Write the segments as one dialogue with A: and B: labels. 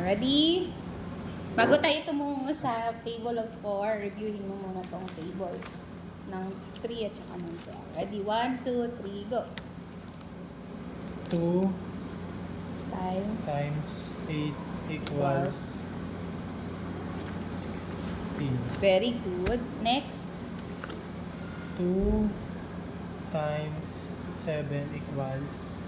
A: Ready? Bago tayo tumungo sa table of 4, reviewin mo muna tong table ng 3 at saka ng 12. Ready? 1, 2, 3, go.
B: 2
A: Times
B: times 8 equals 16.
A: Very good. Next.
B: 2 times 7 equals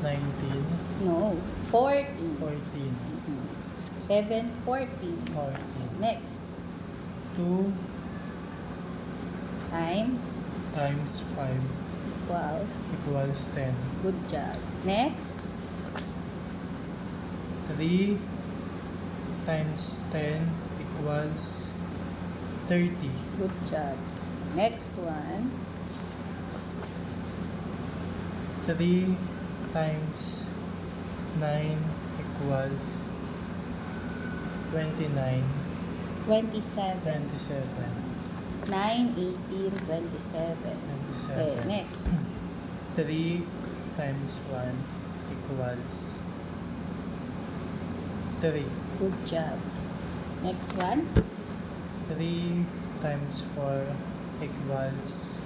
B: 19.
A: No. 14.
B: 14.
A: 7, 14.
B: 14.
A: Next.
B: 2
A: Times
B: times 5
A: equals.
B: 10.
A: Good job. Next.
B: 3 times 10 equals 30.
A: Good job. Next one.
B: 3 times 9 equals 29.
A: 27.
B: 27.
A: 9, 18, 27. Okay,
B: 27.
A: next.
B: 3 times 1 equals 3.
A: Good job. Next one.
B: 3 times 4 equals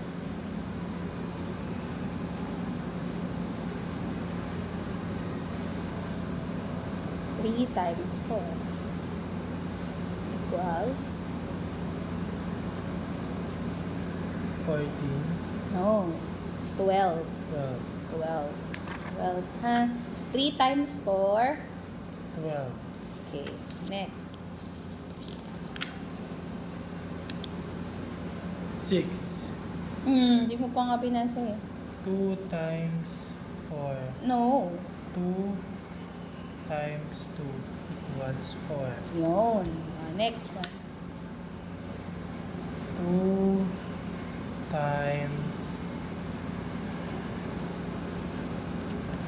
A: 3 times 4 equals.
B: 14.
A: No. 12.
B: 12.
A: 12. 12. Ha? 3 times 4.
B: 12.
A: Okay. Next.
B: 6.
A: Hindi mo pa nga binasa eh.
B: 2 times 4.
A: No.
B: 2 times 2 equals 4.
A: Yun. Next one.
B: 2 times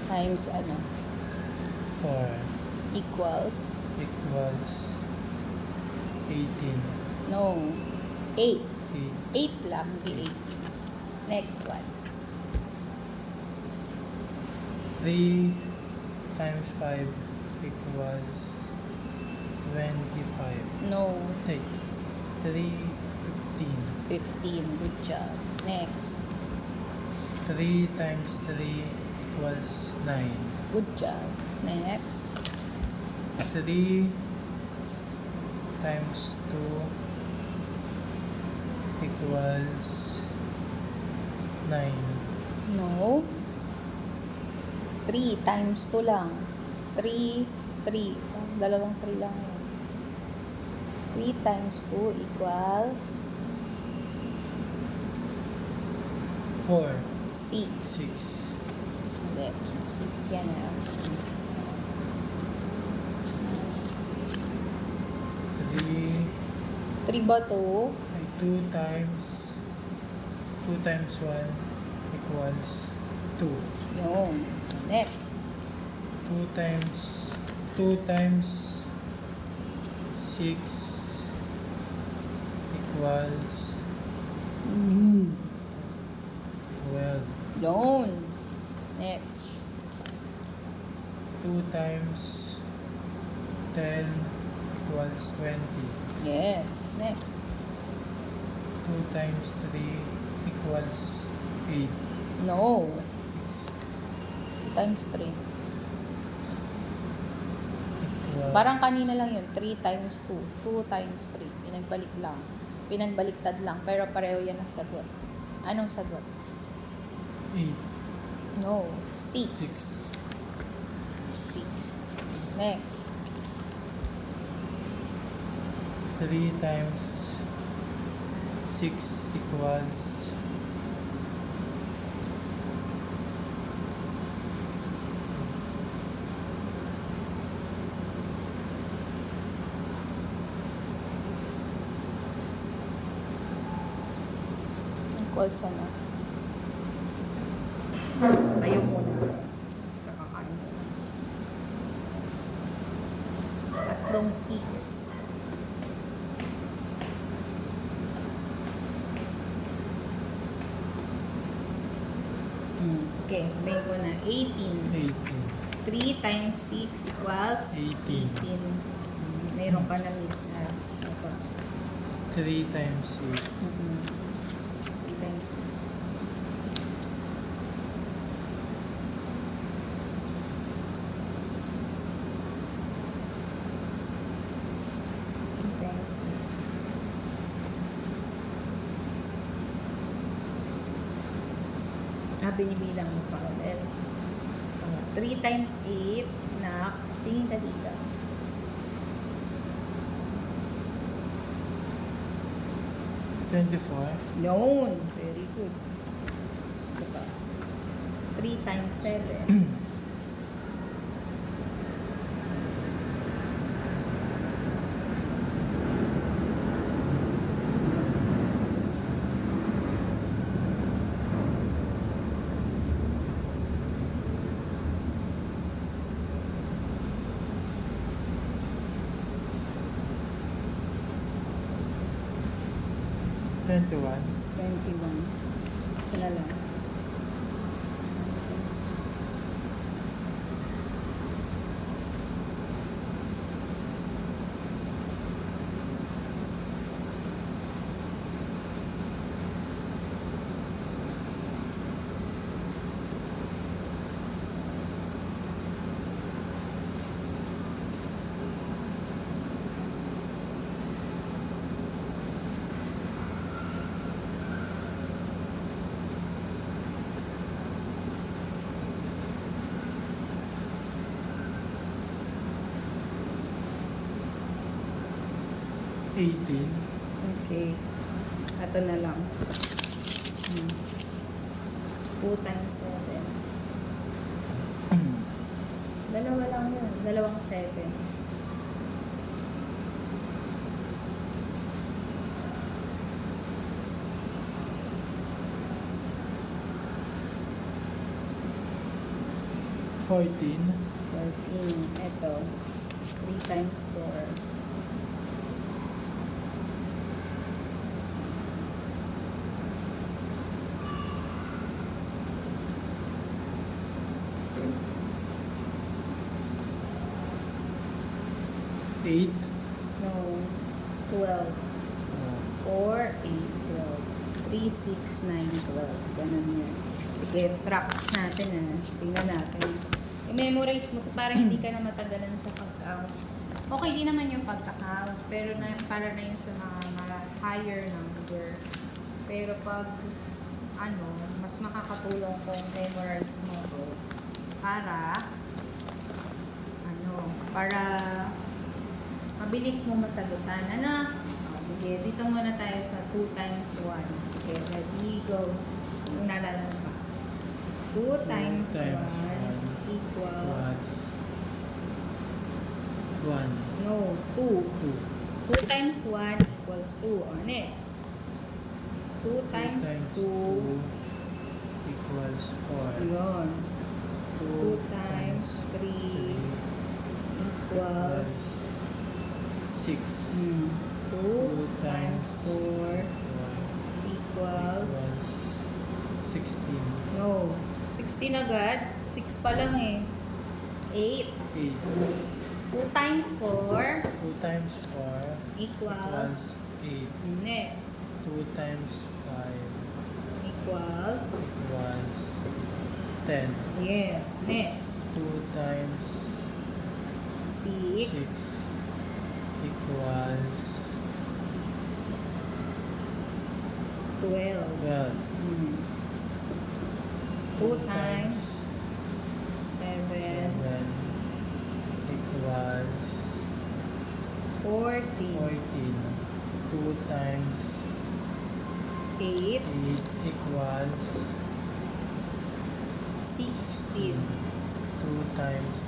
A: Times ano?
B: 4
A: Equals.
B: equals 18.
A: No. 8.
B: 8.
A: 8 lang. Di 18. Next one.
B: 3 times 5 equals 25.
A: No.
B: Take 3, 15.
A: 15. Good job. Next.
B: 3 times 3 equals 9.
A: Good job. Next.
B: 3 times 2 equals 9.
A: No. 3 times 2 lang. 3, 3. Dalawang 3 lang yun. 3 times 2 equals
B: 4.
A: 6.
B: 6.
A: Hindi. 6 yan ah.
B: 3
A: 3 ba to?
B: ay 2 times 1 equals 2.
A: Yun. Next.
B: 2 times 6 equals 12.
A: Yun. Next.
B: 2 times 10 equals 20.
A: Yes. Next.
B: 2 times 3 equals 8.
A: No. 2 times 3.
B: Equals
A: Parang kanina lang yun. 3 times 2. 2 times 3. Pinagbalik lang. Pinagbaliktad lang. Pero pareho yan ang sagot. Anong sagot?
B: 8.
A: No. 6.
B: 6.
A: 6. Next.
B: 3 times 6 equals
A: 'equals ano? Tayo muna. Kasi kakakain ko na. Tatlong 6. Okay, sabihin ko na. 18.
B: 18.
A: 3 times 6 equals
B: 18.
A: 18. Mayroon ka na miss ha. Ito.
B: 3 times 8.
A: 3 times 3 times 8. Binibilang mo pa ulit. 3 times 8 na tingin ka dito.
B: 24.
A: Yun. Very good. Ito. 3 times 7.
B: 21.
A: 21. Ito na lang. Okay. Ito na lang. 2 times 7. Dalawa lang yun. Dalawang 7.
B: 14.
A: 14. Ito. 3 times 4.
B: 8.
A: No. 12. 4, 8, 12. 3, 6, 9, 12. Ganun yan. Sige, practice natin ah. Tingnan natin. I-memorize mo para hindi ka na matagalan sa pag-count. Okay din naman yung pagka-count, pero para na yun sa mga higher number. Pero pag mas makakatulong kung memorize mo to para para mabilis mo masagutan. Sige, dito muna tayo sa 2 times 1. Sige, ready, go. Kung naalala mo pa. 2 times 1 equals
B: 1.
A: no, 2.
B: 2.
A: 2 times 1 equals 2. Next. 2 times 2
B: equals 4.
A: yun. 2 times 3 equals
B: 6.
A: 2 times 4 equals
B: 16.
A: no, 16 agad. 6 pa lang eh. 8.
B: 8.
A: 2 times 4
B: 2 times 4
A: equals
B: 8.
A: next.
B: 2 times 5
A: Equals
B: 10.
A: yes, next.
B: 2 times
A: 6
B: 6 equals
A: 12.
B: 12.
A: 2 times 7
B: 7 equals
A: 14.
B: 2 times
A: 8
B: 8 equals
A: 16.
B: 2 times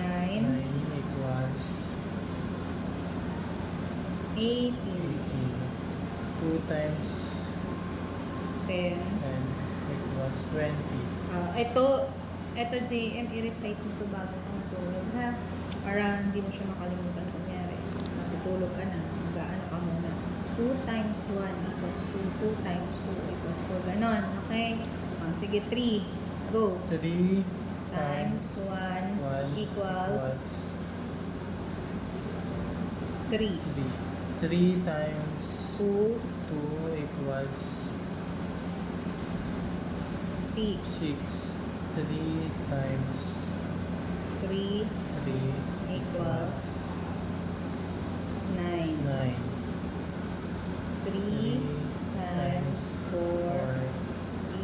B: 9
A: 9
B: equals
A: 18.
B: 2 times
A: 10.
B: 10 equals 20.
A: Ito JM, i-recite mo ito bago ka matulog ha. Para hindi mo siya makalimutan kunyari. Matutulog ka na, mag-aano ka muna. 2 times 1 equals 2. 2 times 2 equals 4. Ganon, okay? Sige, 3. Go.
B: 3
A: Times 1 equals 3.
B: 3 times
A: 2,
B: 2 equals
A: 6.
B: 6. 3 times
A: 3
B: 3
A: equals 9.
B: 9.
A: 3 times 4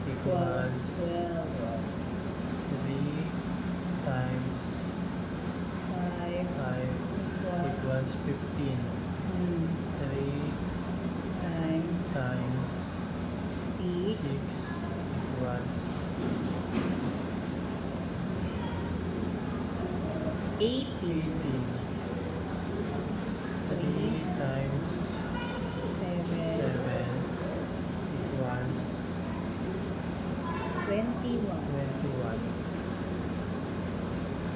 A: equals 12.
B: 3 times
A: 5
B: 5 equals 15. 3
A: times
B: times
A: 6
B: 6 equals
A: 18.
B: 18. 3 times
A: 7
B: 7 equals
A: 21.
B: 21.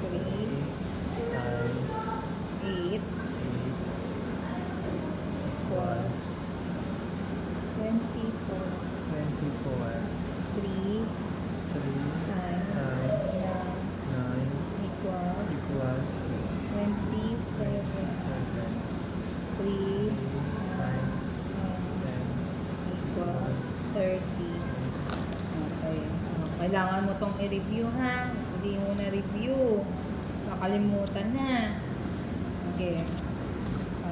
A: 3
B: 3 times
A: 8
B: 8
A: equals 24.
B: 24.
A: 3
B: 3
A: times
B: times
A: 9
B: 9
A: equals
B: equals
A: 27.
B: 27.
A: 3
B: times
A: times 10 equals 30. Okay. Kailangan mo tong i-review ha. Hindi mo na review. Nakalimutan na. Okay.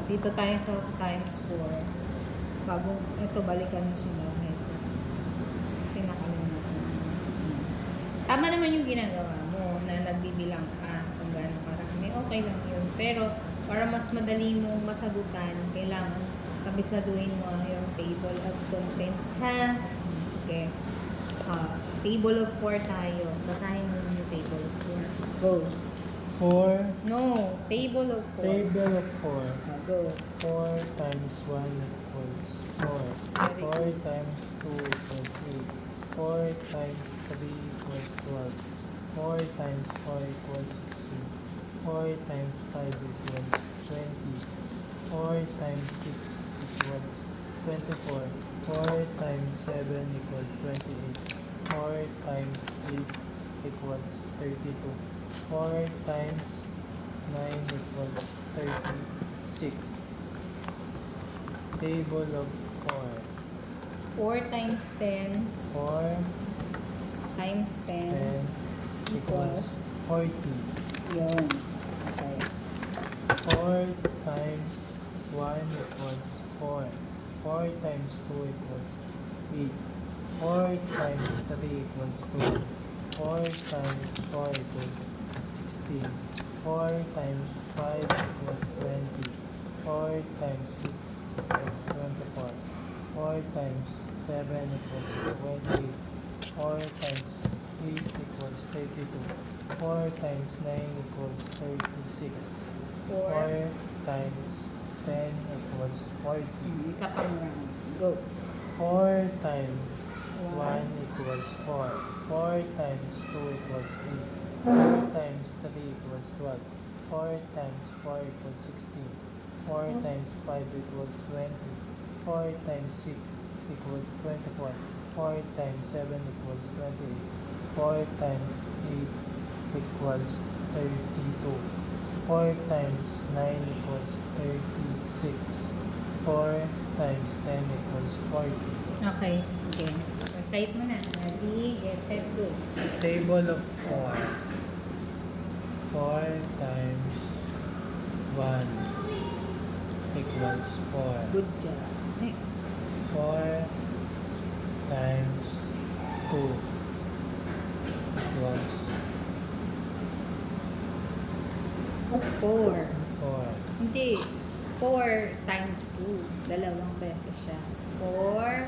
A: Dito tayo sa times 4. Ito, balikan mo sa bahay. Kasi nakalimutan mo. Tama naman yung ginagawa mo na nagbibilang ka kung gano'ng karami. Okay lang yun. Pero, para mas madali mong masagutan, kailangan kabisaduhin mo yung table of contents, ha? Okay. Table of 4 tayo. Basahin mo yung table of 4. Go.
B: 4
A: No, table of 4.
B: table of 4.
A: Go.
B: 4 times 1 equals 4.
A: Very
B: 4
A: good.
B: times 2 equals 8. 4 times 3 equals 12. 4 times 4 equals 16. 4 times 5 equals 20. 4 times 6 equals 24. 4 times 7 equals 28. 4 times 8 equals 32. 4 times 9 equals 36. Table of 4.
A: 4 times 10
B: 4
A: times 10
B: 10 equals 40.
A: yun. Okay.
B: 4 times 1 equals 4. 4 times 2 equals 8. 4 times 3 equals 12. 4 times 4 equals 16. 4 times 5 equals 20. 4 times 6 equals 24. 4 times 7 equals 28. 4 times 8 equals 32. 4 times 9 equals 36.
A: 4.
B: 4 times 10 equals 40.
A: Isa pang round. Go.
B: 4 times 1
A: 1.
B: equals 4. 4 times 2 equals 8. 4 times 3 equals 12. 4 times 4 equals 16. 4 times 5 equals 20. 4 times 6 equals 24. 4 times 7 equals 28. 4 times 8 equals 32. 4 times 9 equals 36. 4 times 10 equals 40.
A: Okay. Okay. Recite mo na. Ready, get, set, go.
B: Table of 4. 4 times 1 equals 4.
A: Good job. Next.
B: 4 times 2 equals
A: 4.
B: 4.
A: Hindi. 4 times 2. Dalawang beses siya. 4.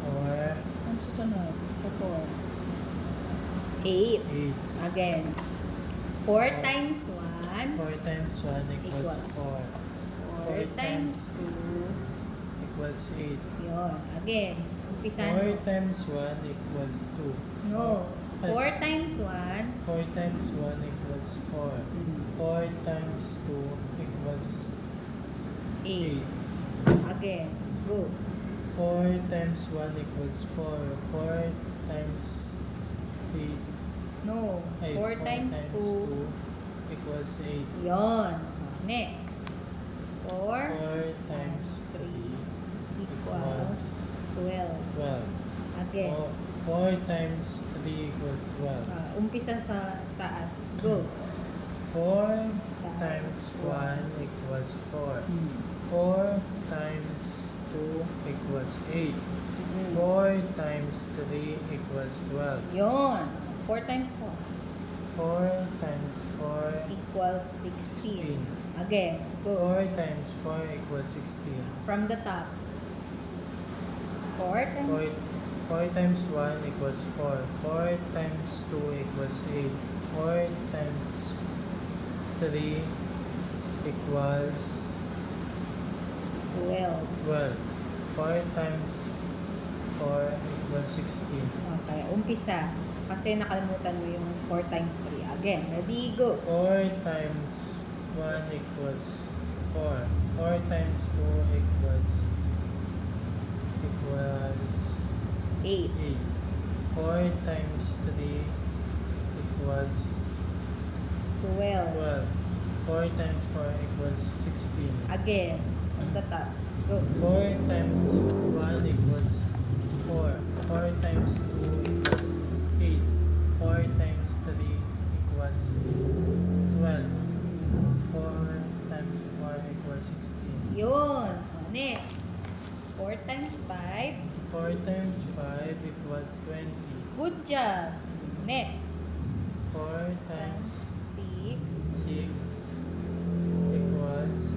B: 4,
A: Ano susunod? Sa 4. 8.
B: 8.
A: Again. 4 times 1
B: 4 times 1 equals
A: Equals.
B: 4.
A: 4 times 2.
B: Equals 8.
A: Yun. Again. Umpisan
B: 4
A: mo.
B: times 1 equals 2.
A: No. 4 times 1.
B: 4 times 1 equals 4. 4 times 2 equals
A: 8.
B: 8.
A: Again. Go.
B: 4 times 1 equals 4. 4 times 8.
A: No.
B: Ay,
A: 4 times 2.
B: 2 equals 8.
A: Yon. Next. 4
B: 4 times 3
A: equals 12.
B: 12.
A: Again.
B: 4 times 3 equals 12.
A: Umpisa sa taas. Go.
B: 4 times 1 equals 4. 4 times 2 equals 8. 4 times 3 equals 12.
A: Yon. 4 times 4
B: 4 times 4
A: equals 16. Again. Go.
B: 4 times 4 equals 16.
A: From the top. 4 times
B: 4 times 1 equals 4. 4 times 2 equals 8. 4 times 3 equals
A: 12.
B: 12. 4 times 4 equals 16.
A: Okay. Umpisa. Kasi nakalimutan mo yung 4 times 3. Again. Ready? Go.
B: 4 times 1 equals 4. 4 times 2 equals
A: 8.
B: 8. 4 times 3 equals
A: 12.
B: 12. 4 times 4 equals 16.
A: Again. On the top. Go.
B: 4 times 1 equals 4. 4 times 2 equals 8. 4 times 3 equals 12. 4 times 4 equals 16.
A: Yun. Next. 4 times 5.
B: 4 times 5 equals 20.
A: Good job. Next.
B: 4 times
A: 6.
B: 6 equals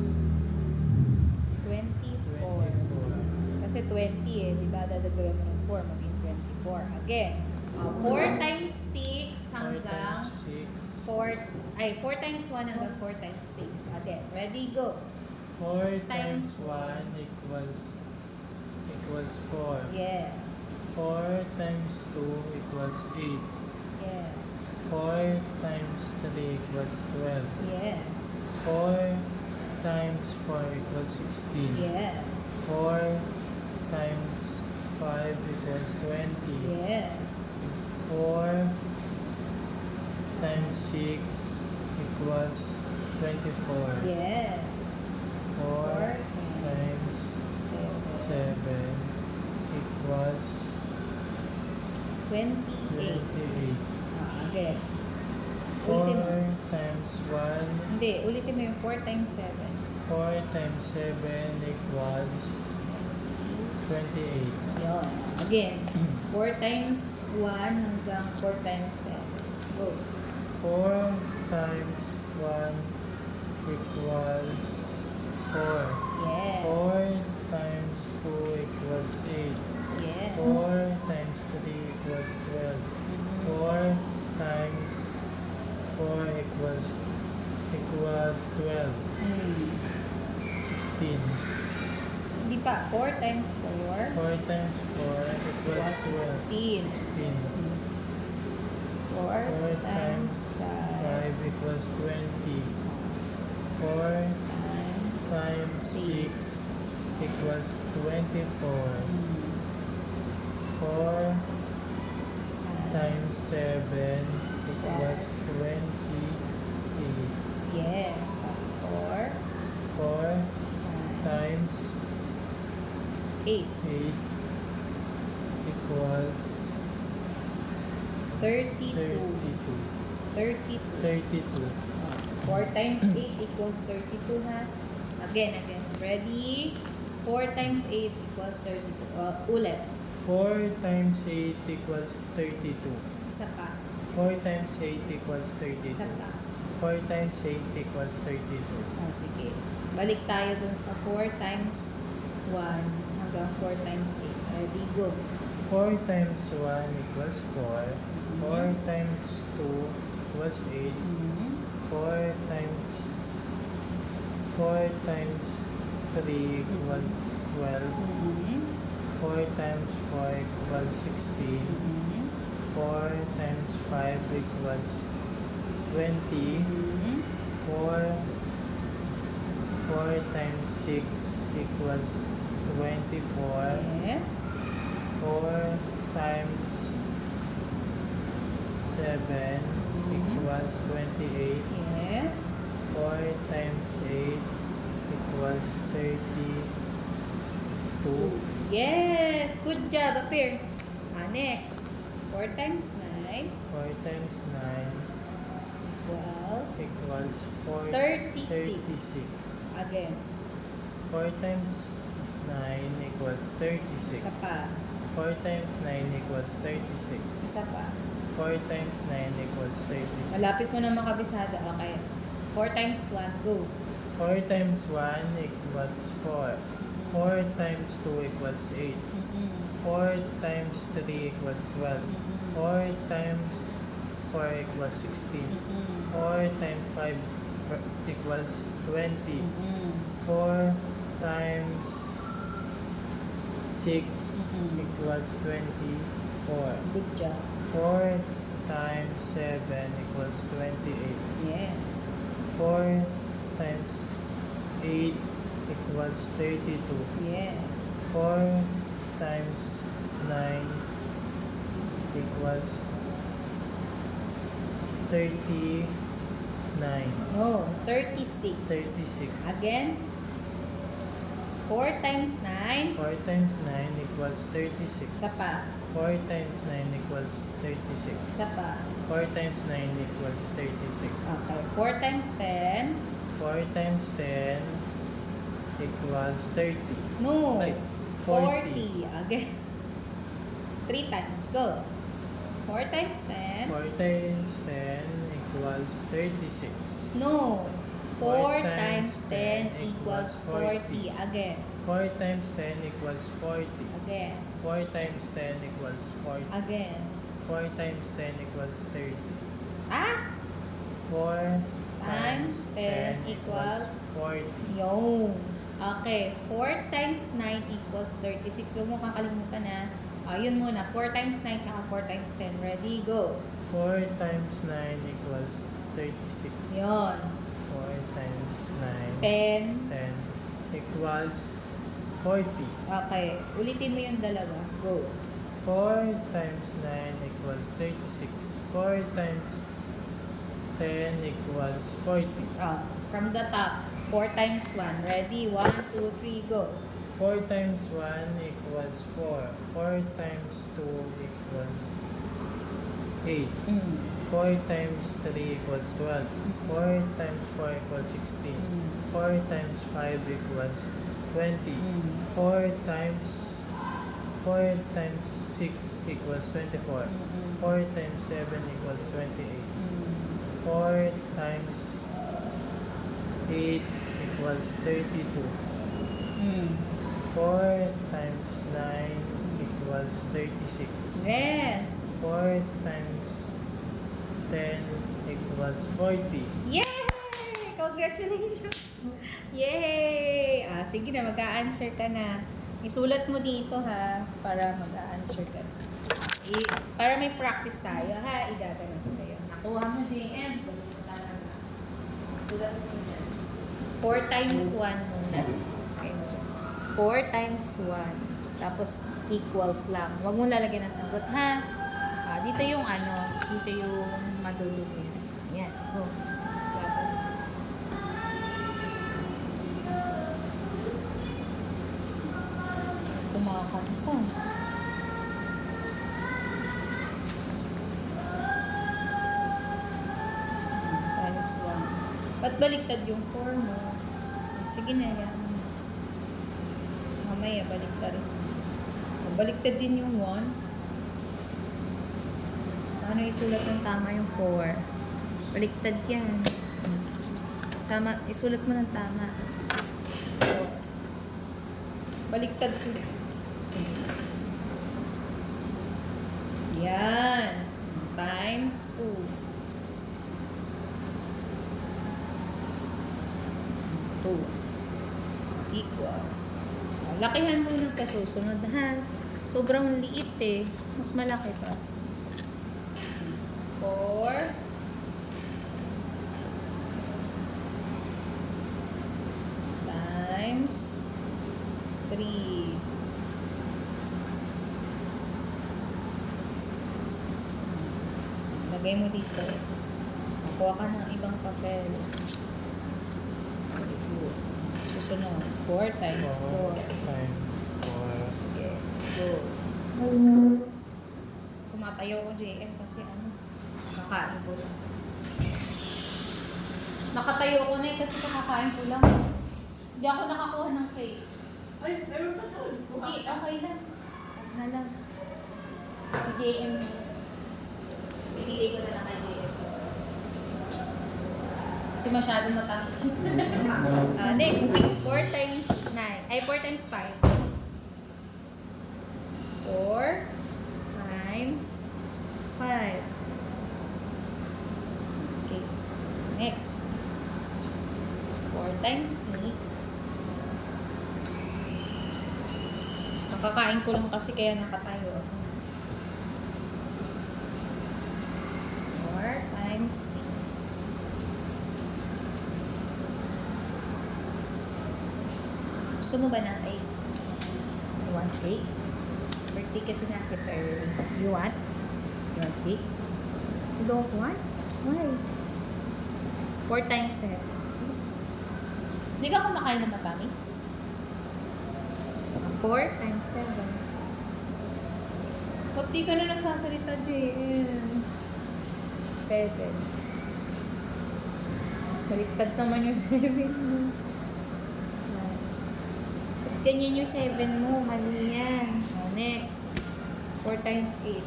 A: 24.
B: 24.
A: Kasi 20 eh. Di ba? Dadagdagan mo ng 4. Maging 24. Again. 4 times 6
B: 4
A: hanggang
B: times 6
A: 4 times 1 hanggang 4 times 6. Again. Ready? Go.
B: 4 times
A: times
B: 1 equals 4.
A: Yes.
B: 4 times 2 equals 8.
A: Yes.
B: 4 times 3 equals 12.
A: Yes.
B: 4 times 4 equals 16.
A: Yes.
B: 4 times 5 equals 20.
A: Yes.
B: 4 times 6 equals 24.
A: Yes.
B: 4 times 7 equals
A: 28.
B: 28.
A: Again.
B: 4
A: Ulitin mo.
B: times 1,
A: Hindi, ulitin mo yung 4 times 7.
B: 4 times 7 equals 28.
A: Yun. Again. 4 times 1 hanggang 4 times 7. Go.
B: 4 times 1 equals 4.
A: Yes.
B: 4 times 2 equals 8.
A: Yes.
B: 4 times 3 equals 12. 4 times 4 equals 12.
A: Hmm.
B: 16.
A: Hindi pa. 4 times 4.
B: 4 times 4 equals
A: 16.
B: 16.
A: 4
B: 4
A: times
B: times
A: 5
B: 5 equals 20. 4 times 6 equals 24. 4 times 7 equals 28.
A: Yes. 4
B: 4 times
A: 8.
B: 8 equals
A: 32.
B: 32.
A: 32. 4 times 8 equals 32, ha? Again. Ready? 4 times 8 equals 32. Ulit.
B: 4 times 8 equals 32.
A: Isa pa.
B: 4 times 8 equals
A: Isa
B: 32.
A: pa.
B: 4 times 8 equals 32.
A: Sige. Balik tayo dun sa 4 times 1 hanggang 4 times 8. Ready? Go.
B: 4 times 1 equals 4. 4 times 2 equals 8. 4 times 3 equals 12. 4 times 4 equals 16. 4 times 5 equals 20. 4 times 6 equals 24.
A: Yes.
B: 4 times 7 equals 28.
A: Yes.
B: 4 times 8 equals 32.
A: Yes. Good job. Appear. Next. 4 times 9
B: 4 times 9
A: equals
B: equals
A: 36. Again.
B: 4 times 9 equals 36.
A: Isa pa.
B: 4 times 9 equals 36.
A: Isa pa.
B: 4 times 9 equals 36.
A: Malapit mo na makabisado. Okay. 4 times 1. Go.
B: 4 times 1 equals 4. 4 times 2 equals 8. 4 times 3 equals 12. 4 times 4 equals 16. 4 times 5 equals 20. 4 times 6 equals 24.
A: Good job.
B: 4 times 7 equals 28.
A: Yes.
B: 4 times 8 equals 32.
A: Yes.
B: 4 times 9 equals 39.
A: No. 36.
B: 36.
A: Again. 4 times 9.
B: 4 times 9 equals 36.
A: Isa pa.
B: 4 times 9 equals 36.
A: Isa pa.
B: 4 times 9 equals 36.
A: Okay. 4 times 10.
B: 4 times 10 equals 30.
A: No.
B: Like,
A: 40. Again. 3 times. Go. 4 times 10.
B: 4 times 10 equals 36.
A: No. 4
B: 4
A: times 10 equals 40.
B: 40.
A: Again.
B: 4 times 10 equals 40.
A: Again.
B: 4 times 10 equals 40.
A: Again.
B: 4 times 10 equals 30. 4
A: Times 10 equals
B: 40.
A: Yo. Okay. 4 times 9 equals 36. Huwag mo kakalimutan na. Yun muna. 4 times 9 tsaka 4 times 10. Ready? Go.
B: 4 times 9 equals 36.
A: Yun.
B: 4 times
A: 10.
B: 9 10 equals 40.
A: Okay. Ulitin mo yung dalawa. Go.
B: 4 times 9 equals 36. 4 times 10 equals 40.
A: From the top. 4 times 1. Ready? 1, 2, 3, go.
B: 4 times 1 equals 4. 4 times 2 equals 8. 4 times 3 equals 12. 4 times 4 equals 16. 4 times 5 equals 20. 4 times 6 equals 24. 4 times 7 equals 28. 4 times 8 equals 32. 4 times 9 equals 36.
A: Yes.
B: 4 times 10 equals 40.
A: Yay! Congratulations! Yay! Sige na, mag-a-answer ka na. Isulat mo dito ha, para mag-a-answer ka. Para may practice tayo ha, igaganon ko sa'yo. Nakuha mo JM. Sulat mo dyan. 4 times 1 muna. Okay mo dyan. 4 times 1. Tapos equals lang. Huwag mo lalagyan ng sagot ha. Dito yung dito yung madulugin. Yan. Go. Kumakanta. Times 1. Ba't baliktad yung 4 mo? Sige na yan. Mamaya baliktad rin. Baliktad din yung 1. Ano isulat ng tama yung 4? Baliktad yan. Isulat mo ng tama. 4. Baliktad ko. Yan. Times 2. 2 equals. Lakihan mo lang sa susunod ha. Sobrang liit eh. Mas malaki pa. 4 times 3 3. Lagay mo dito. Kuha ka ng ibang papel. Very good. Susunod. 4 times
B: 4
A: 4.
B: times 4.
A: Sige. Go. Tumatayo ko, JM, kasi ano, kakain ko lang. Nakatayo ko na eh, kasi kakakain ko lang. Hindi ako nakakuha ng cake.
C: Ay, meron pa doon.
A: Hindi, okay lang. Huwag na lang. Si JM, bibigay ko na lang kay JM. Kasi masyadong matamis. Next, 4 times 9. Ay, 4 times 5. 4 times 5. Okay. Next. 4 times 6. Nakakain ko lang kasi kaya nakatayo ako. 4 times 6. Gusto mo ba ng cake? You want cake? Birthday kasi na kita early. You want? You want cake? You don't want? Why? 4 times 7. Hindi ka kumakain ng matamis? 4 times 7. Ba't di ka na nagsasalita, JM? 7. Baliktad naman yung 7 mo. Times. Ba't ganyan yung 7 mo? Mali yan. Next. 4 times 8.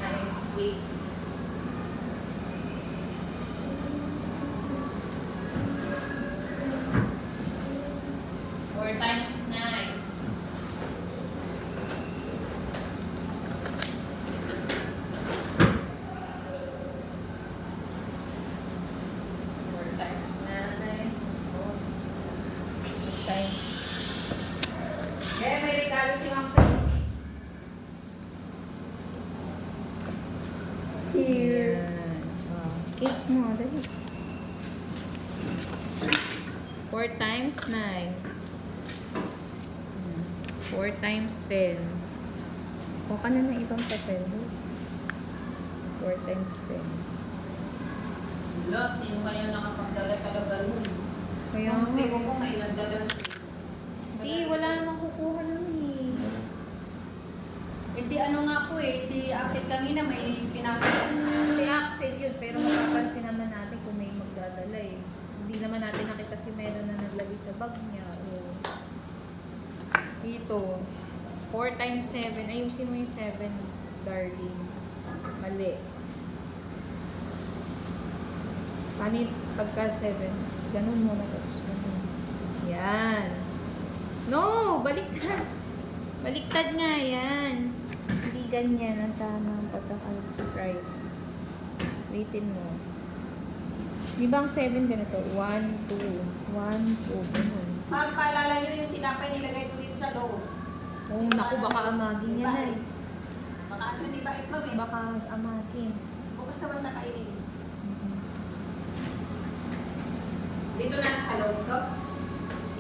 A: Times 8. 4 times 9. Times.
C: Eh, may regalo si Ma'am sa'yo. Here.
A: Yan. Cake mo, dali. 4 times 9. 4 times 10. Kuha ka na ng ibang papel. 4 times 10.
C: Wala, sino kaya nakapagdala talaga nun?
A: Kaya
C: Ang
A: nga.
C: primo ko may nagdala.
A: Hindi, wala namang kukuha nun eh.
C: Eh si ano nga po eh, si Axel kanina may pinapit.
A: Si Axel yun, pero mapapansin naman natin kung may magdadala eh. Hindi naman natin nakita si Melo na naglagay sa bag niya. O, dito, 4 times 7. Ayusin mo yung 7, darling. Mali. Paano yung pagka 7? Ganun mo na tapos ganun. Yan. No! Baliktad. Baliktad nga yan. Hindi ganyan ang tamang pagkaka-strike. Ratin mo. Di ba ang 7 ganito? 1, 2. 1, 2. Ganun.
C: Ma'am, paalala nyo yung tinapay nilagay ko dito sa loob.
A: Oh, naku, baka amagin yan ay.
C: Baka ano, di ba it ma'am eh?
A: Baka amagin.
C: Bukas naman nakainin. Dito na lang sa loob ko?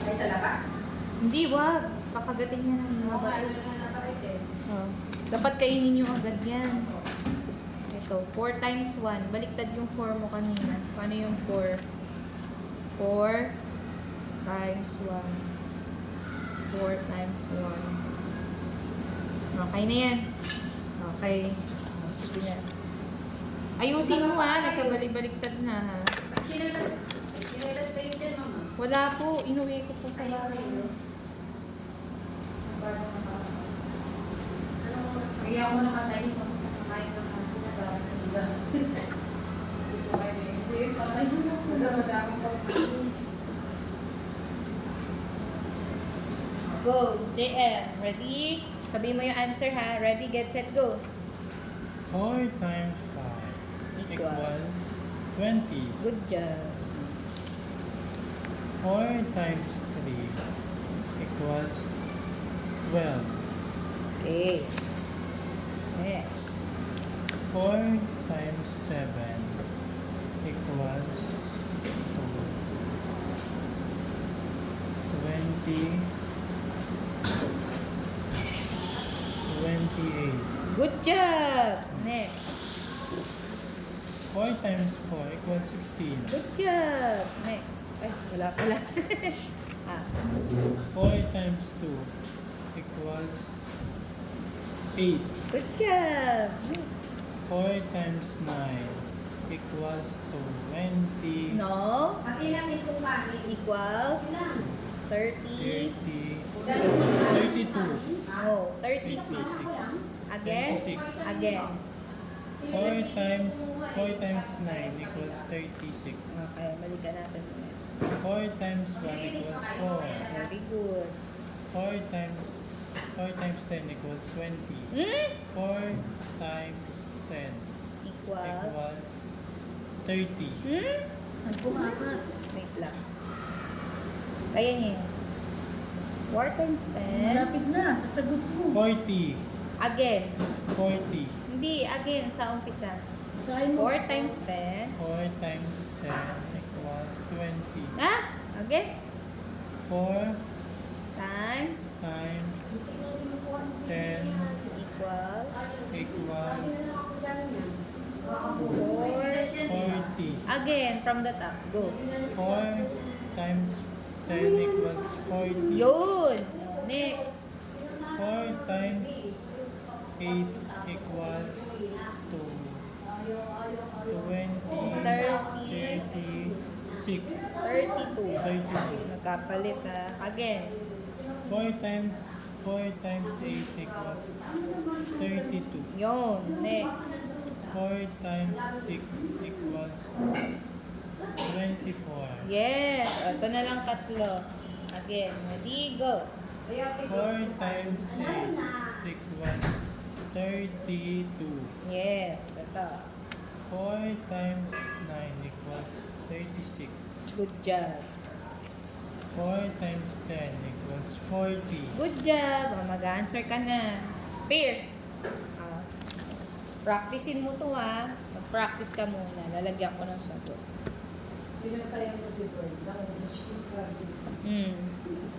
C: Ay sa labas?
A: Hindi, wag. Kakagatin niya ng mga
C: Oo,
A: bato.
C: ano na nakarit eh.
A: Oh. Dapat kainin nyo agad yan. Ito, 4 times 1. Baliktad yung 4 mo kanina. Paano yung 4? 4 times 1. 4 times 1. Okay na yan. Okay. Oh, sige na. Ayusin mo ha. Nagkabalik-baliktad na ha.
C: Sinilas kayo dyan, mama.
A: Wala po. Inuwi ko po sa bahay. Kaya ako nakatayo kasi nakakain ng ako na dami ng ulan. Dito kayo eh. Hindi, patayo na ako.
C: Madaming pa.
A: Go, JM. Ready? Sabihin mo yung answer ha. Ready, get, set, go.
B: 4 times 5
A: Equals.
B: 20.
A: Good job.
B: 4 times 3 equals 12.
A: Okay. Next.
B: 4 times 7 equals 20, 28.
A: Good job! Next.
B: 4 times 4 equals 16.
A: Good job! Next. Ay, wala pala. ah,
B: 4 times 2 equals 8.
A: good job! Next.
B: 4 times 9 equals to 20.
A: No.
C: Pati lang itong kami.
A: Equals 30.
B: 32.
A: No, 36. Again.
B: 26.
A: Again.
B: 4 times 9 equals 36.
A: Okay, balikan natin.
B: 4 times 1 equals 4.
A: Very good.
B: 4 times 10 equals 20.
A: Hmm?
B: 4 times 10
A: Equals.
B: equals 30.
A: Hmm?
C: Ang bumaba.
A: Wait lang. Kaya niya. 4 times 10.
C: Malapit na. Sasagot mo.
B: 40.
A: Again.
B: 40.
A: Hindi, again, sa umpisa.
C: Sahin mo.
A: 4 times 10.
B: 4 times 10 equals 20.
A: Ah? Again.
B: 4
A: Times.
B: times 10
A: Equals.
B: equals
A: 4.
B: 40.
A: Again, from the top. Go.
B: 4 times 10 equals 40.
A: Yun. Next.
B: 4 times 8 equals to 20, 36,
A: 32.
B: 32.
A: Nagkapalit ah. Again.
B: 4 times 8 equals 32.
A: Yun. Next.
B: 4 times 6 equals 24.
A: Yes. O, ito na lang tatlo. Again. Ready, go.
B: 4 times 8 equals 32.
A: Yes. Ito.
B: 4 times 9 equals 36.
A: Good job.
B: 4 times 10 equals 40.
A: Good job. O, mag-answer ka na. Pair. Practicein mo to ha. Mag-practice ka muna. Lalagyan ko ng sagot.
C: Pinatayan ko si Bird.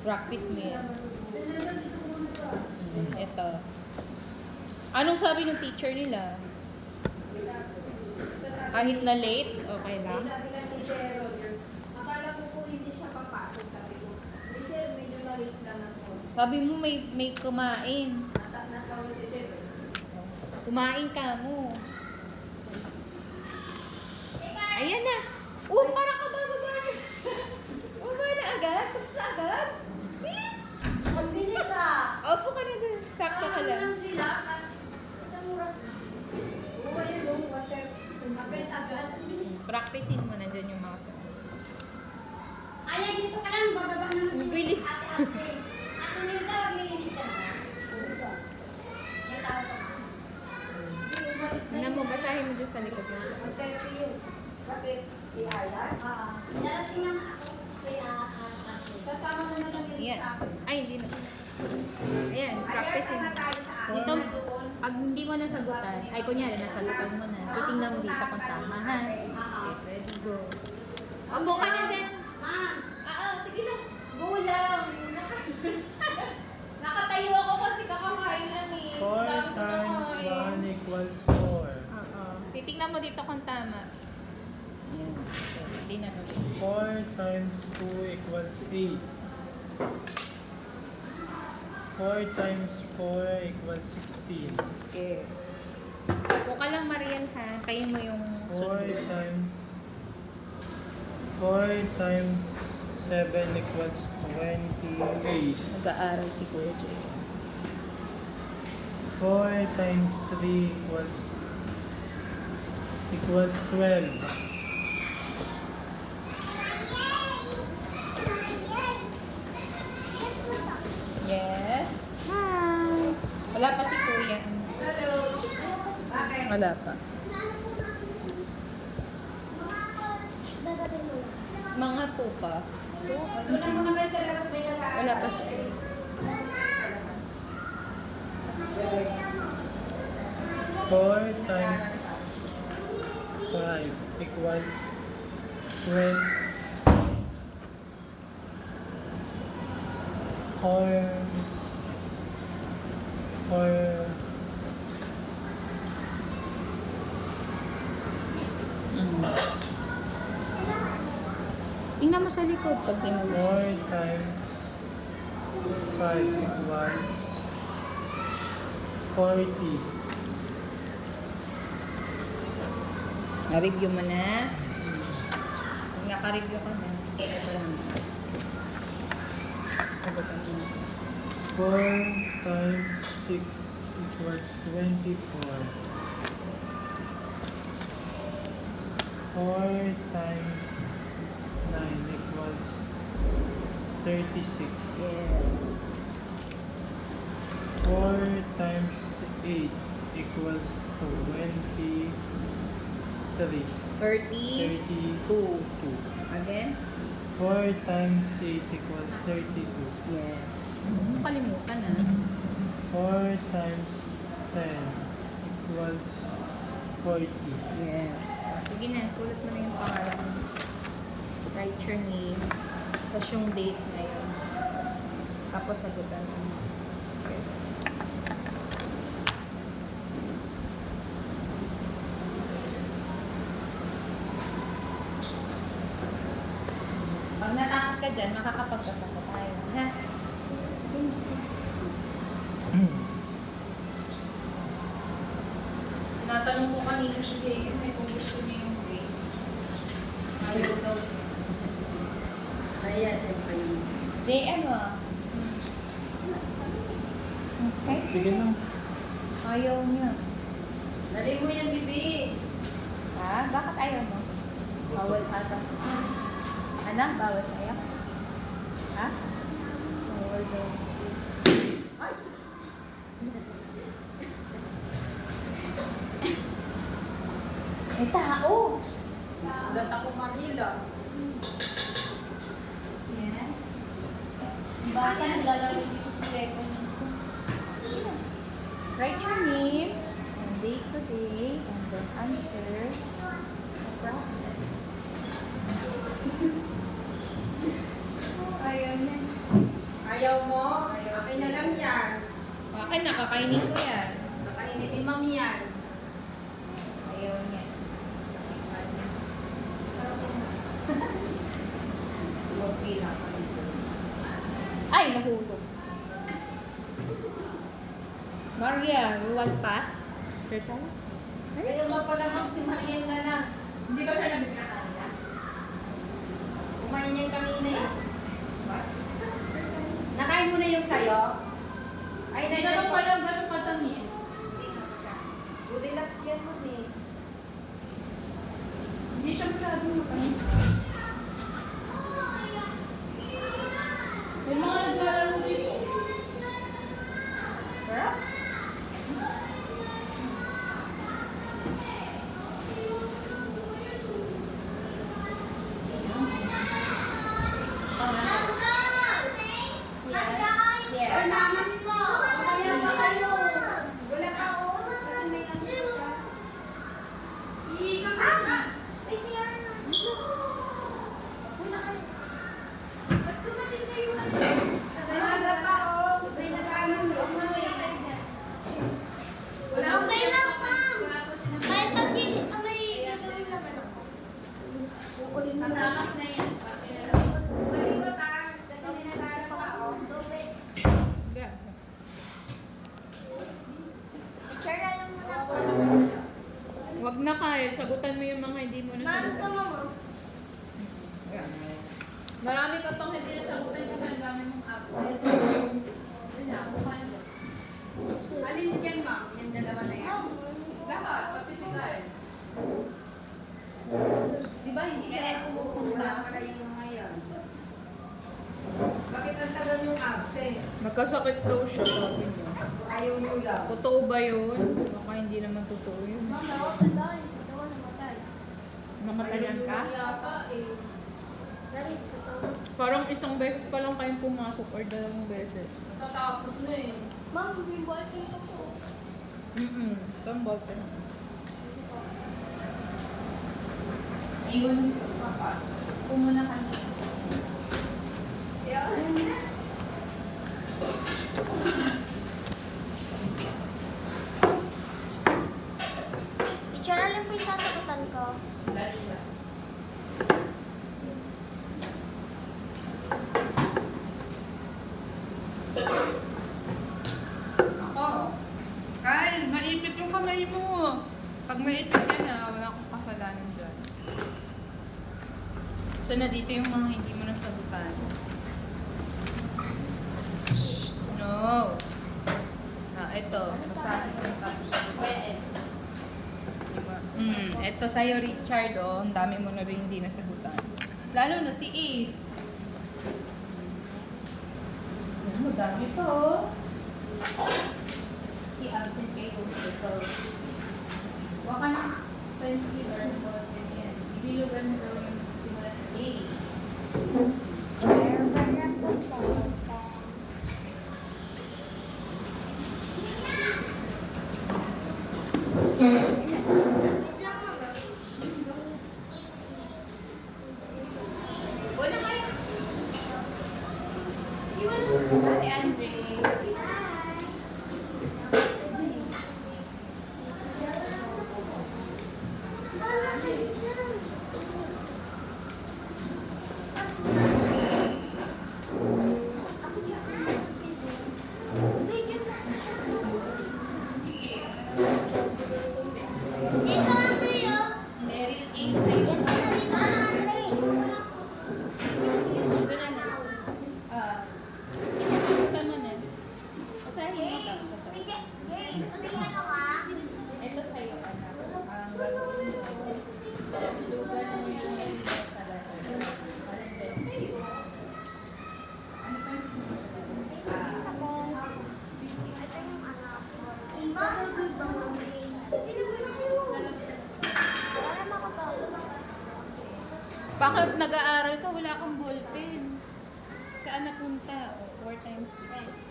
A: Practice mo yan. Ito. Anong sabi ng teacher nila? Kahit na late, okay lang?
C: Sabi lang ni Sir Roger, akala ko po hindi siya papasok. Sabi ko, "Hey, Sir, medyo na-late lang ako."
A: Sabi mo may kumain.
C: Natawa si Sir.
A: Kumain ka mo. Ayan na. Oh, parang ka bababa. Bababa na agad. Tapos na agad. Please.
D: Ang bilis ah!
A: Opo ka na dun. Sakto ka lang.
D: Sila, isang oras na.
C: Oo, ayun, yung water.
D: Agad-agad. Ang bilis.
A: Practicein mo na dyan yung mga sagot.
D: Ay, dito ka lang, bababa na.
A: Ang bilis.
D: Ate. Ate Nilda, maglinis ka na. May tao ka.
A: Tingnan mo, basahin mo dyan sa likod yung sagot.
C: Bakit? Si Alan?
D: Darating naman ako sa kasi.
C: Kasama mo na lang yun
A: Ayan.
C: sa akin.
A: Ay, hindi na. Ayan, practicein.
C: Ayan, tayo sa akin.
A: Dito,
C: Doon.
A: pag hindi mo nasagutan, ay kunyari, nasagutan mo na, titingnan mo dito kung tama, ha? Okay, ready, go. Ambo ka na dyan. Sige lang. Go lang. Nakatayo ako kasi kakakain lang eh.
B: 4
A: Dami ko
B: times
A: nakain.
B: 1 equals 4.
A: Oo. Titingnan mo dito kung tama. Ayan. So, hindi na mo.
B: 4 times 2 equals 8. 4 times 4 equals 16.
A: Okay. Upo ka lang, Marian, ha? Kain mo yung
B: 4
A: sunod.
B: times 7 equals 28.
A: Nag-aaral si Kuya Jay.
B: 4 times 3 equals 12.
A: Yes. Hi. Wala pa si Kuya.
C: Hello. Bakit?
A: Wala pa. Mga 2 pa.
C: Doon ako naman sa labas may nag-aaral.
A: Wala pa siya.
B: 4 times 5 equals 20, 4, 4,
A: Mm. Tingnan mo sa likod pag di mo gusto.
B: 4 times 5 equals 40.
A: Na-review mo na. Pag naka-review ka na, ito lang. Sagutan mo.
B: 4 times 6 equals 24. 4 times 9 equals 36.
A: Yes.
B: 4 times 8 equals 23.
A: 32.
B: 32.
A: Again?
B: 4 times 8 equals 32.
A: Yes. Kalimutan na.
B: 4 times 10 equals 40.
A: Yes. Sige na, sulat mo na yung pangalan mo. Write your name. Tapos yung date ngayon. Tapos sagutan mo. Okay. Pag natapos ka dyan, makakapagkasako tayo. Ha? Sige na. Tinatanong ko kanina si Jacob kung gusto niya yung grade. Ayaw daw niya.
C: Kaya siyempre yung...
A: JM ah. Okay.
B: Sige na.
A: Ayaw niya.
C: Dali mo yan, bibi.
A: Ha? Bakit ayaw mo? Bawal ata sa anak, bawal sa'yo? Ha? Bawal daw.
C: Ay!
A: May tao!
C: Ulat ako Manila.
A: Yes. Baka naglalaro dito sa record ko. Sino? Write your name and date today and then answer. No problem. Ayaw niya.
C: Ayaw mo?
A: Ayaw.
C: Akin na lang yan.
A: Akin, nakakainin ko yan.
C: Nakainit ni Ma'am yan.
A: Ayaw niya. Okay lang. Ay, nahulog. Maria, you want pat? Sure tayo?
C: Kaya ba pala Ma'am si Mariel na lang?
A: Hindi ba siya nabigla kanina?
C: Kumain niyan kanina eh. Nakain mo na yung sayo? Ay,
A: Hindi
C: nandiyan
A: naman
C: pa.
A: pala ganun katamis.
C: Goldilocks yan, Ma'am eh.
A: Hindi siya masyadong matamis. May mga naglalaro dito. Sarap? Yes.
C: Ay, namas mo! Kaya ba kayo? Wala pa oh. Kasi may ano siya.
D: Iigang ka. May CR na. Wala kayo. Ba't dumating kayo na sa...
C: Wala pa oh. May nag-aaral loob na
D: Wala
C: eh.
D: kayo dyan.
A: Wala po
D: Okay
A: sila-
D: lang, ma'am.
A: Wala po sila-
D: Kahit pag may gagawin naman ako.
A: Matakas na yan.
C: Malikot ah. Kasi may nag-aaral pa oh.
A: Ga.
D: Share na lang muna ako.
A: Wag na Kyle, sagutan mo yung mga hindi mo na
D: Ma'am, ito
A: sagutan.
D: mama.
A: Marami ka pang hindi na sagutan kasi ang dami mong absent. Yun na, kumain mo.
C: Alin dyan, Ma'am? Yung dalawa na yan.
A: Lahat, pati si Kyle. Di ba hindi sila pumupunta?
C: Wala pala yung mga yan. Bakit ang tagal yung absent?
A: Nagkasakit daw siya, sabi niya.
C: Ayaw nyo lang.
A: Totoo ba yun? Baka hindi naman totoo yun.
D: Ma'am, nakakatandaan. Ito ko namatay.
A: Namatayan
C: Ayaw nyo
A: ka?
C: lang yata eh.
D: Sorry, sa tawag.
A: Parang isang beses pa lang kayong pumasok or dalawang beses.
C: Tatapos na eh.
D: Ma'am, may ballpen pa po.
A: Itong ballpen. Iwan. Pumuna kami.
D: Teacher, alin po yung sasagutan ko?
A: Dali lang. Ako. Kyle, maipit yung kamay mo. Pag maipit yan wala akong kasalanan dyan. So, na dito yung mga hindi mo nasagutan. Shh, no. Ito. Basahin ko tapos sagutin. Diba? Ito sa'yo, Richard, Ang dami mo na rin hindi nasagutan. Lalo na si Ace. Ano, dami pa, Si absent kayo ito. Huwag ka ng pencil or ballpen yan. Ibilugan mo daw yung simula sa A. Una kayo. Hi, Andre.
D: Dito, Andre, oh.
A: Meryl A. sa'yo.
D: Dito, Andre.
A: Doon na. Sagutan mo na. Basahin mo tapos sasagutan. Ito sa'yo, anak. Ang gagawin mo, lugan mo yung sa letter. Parang din. Ano pa yung susunod sa letter? Bakit nag-aaral ka? Wala kang ballpen. Saan napunta? 4 times 6.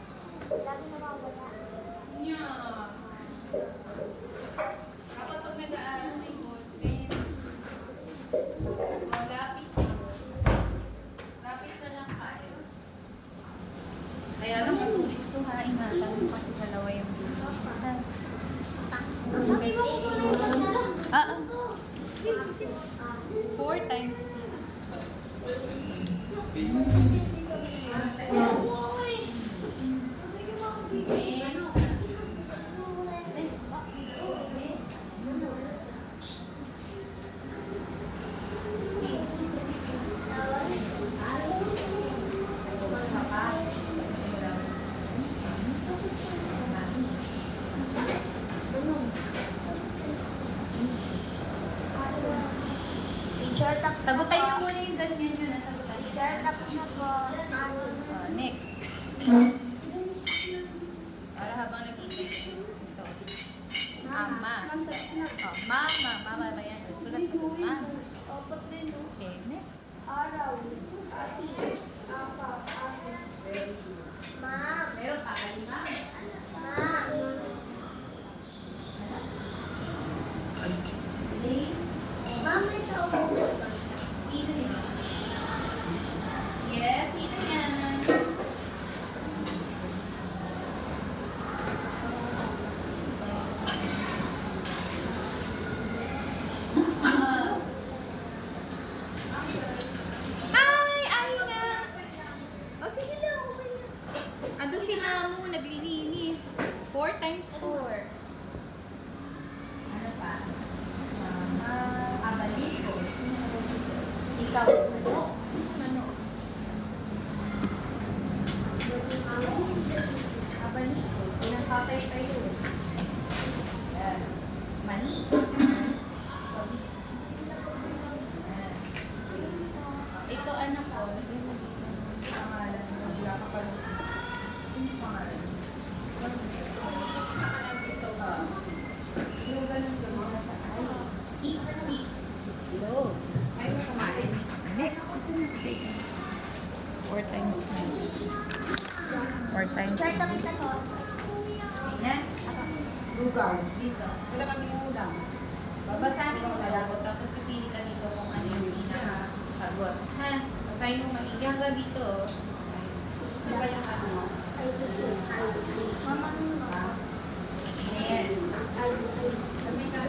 A: Yeah. Dapat pag nag-aaral may ballpen. Lapis. Lapis na lang tayo. Kaya lang matulis to ha. Ingatan mo kasi dalawa yung dito. Ah, 4 times 6.
D: Teacher, tapos na
A: Sagutan niyo
D: po.
A: muna yung ganyan yun. Nasagutan niyo.
D: Teacher, tapos na po.
A: Next. Para habang nag-ibig. Ito. Ama. Mama ba yan? Sulat ko doon. Mama.
D: Opat din, no?
A: Okay, next.
D: Araw, atis, apat, aso.
A: Very good.
D: Ma'am.
A: Meron pa, kalima.
D: Ma'am. Ma'am, may tawag sa
A: Sino yan? Yes, sino yan? Hi! Ayaw na! O, sige lang, okay na. Ando si Namu, naglilinis. 4 times 4. Ano pa? Mama, abaliko. Sino abaliko? Ikaw, ano? Sino ano? Abaliko. Pinagpapay kayo. Yan. Mani. Ito anak ko, lagyan mo dito ang pangalan mo. Wala ka pa rin. Ano pangalan? Ito ka. Ilugan mo sa sa ay. Itlog.
C: Ay, mo kumain.
A: Next. 4 times 9. 4 times
D: Teacher, tapos
A: 9.
D: na po.
A: Yan.
C: Lugaw.
A: Dito.
C: Wala kami ulam.
A: Babasahin mo lang. Tapos pipili ka dito kung ano yung pinaka sagot. Ha? Basahin mo maigi hanggang dito. Oh.
C: Gusto ba yung ano mo?
D: Mama, mama.
A: Ayan.
C: Kasi ka.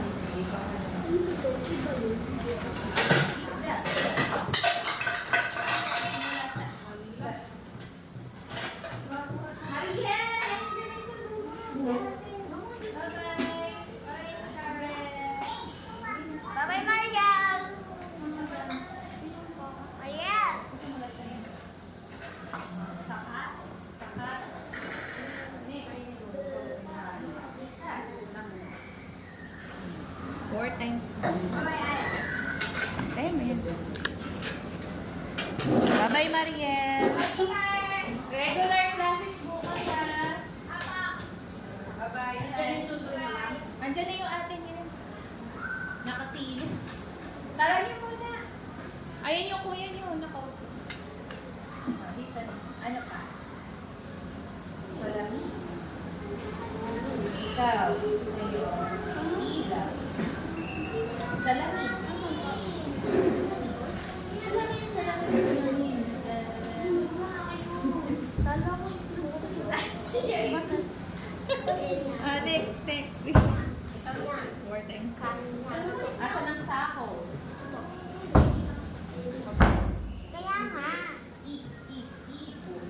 A: Isda. Mariel! Nandiyan yung saludo. Bye-bye. Bye, Karen.
D: Bye-bye, Mariel! Mariel!
A: Sisimula sa iyo. Sakat. Sakat. Next. Isa. 4 times 9. Ay, man. Bye-bye, Mariel. Regular classes bukas, ha?
C: Bye-bye.
A: Andyan yung sundo niya. Andyan na yung atin yun. Nakasilip. Tara niyo muna. Ayan yung kuya niyo. Nakaupo. Dito na. Ano pa? Salamin. Ikaw. Sa'yo. Ilaw. Salamin. Salamin, salamin, salamin. Next. 4 times. Asa ng sako?
D: Kaya nga.
A: Ipon.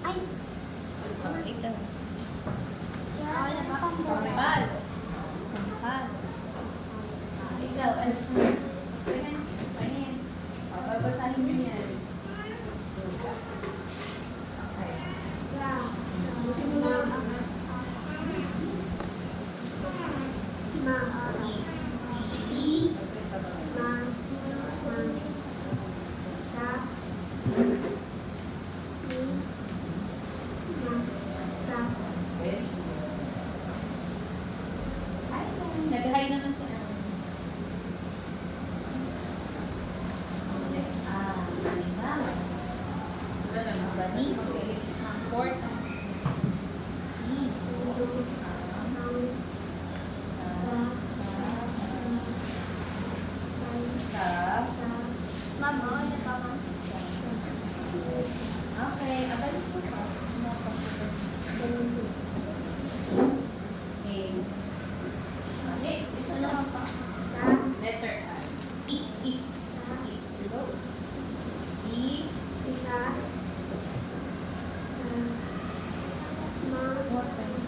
D: Ay,
A: Ikaw.
D: wala ba akong
A: Sampal. Sampal. Ikaw, ano siya? Gusto yan? Ano yan? Babasahin mo yan. Okay. Very good. Nag-hi naman si Anne. Animal. Bani. 4 times. Sa.
D: Mama, wala pa mama.
A: Okay, abalik mo pa. Okay. Next, ito
D: Wala
A: na.
D: pa.
A: Letter I. Itlog. What times?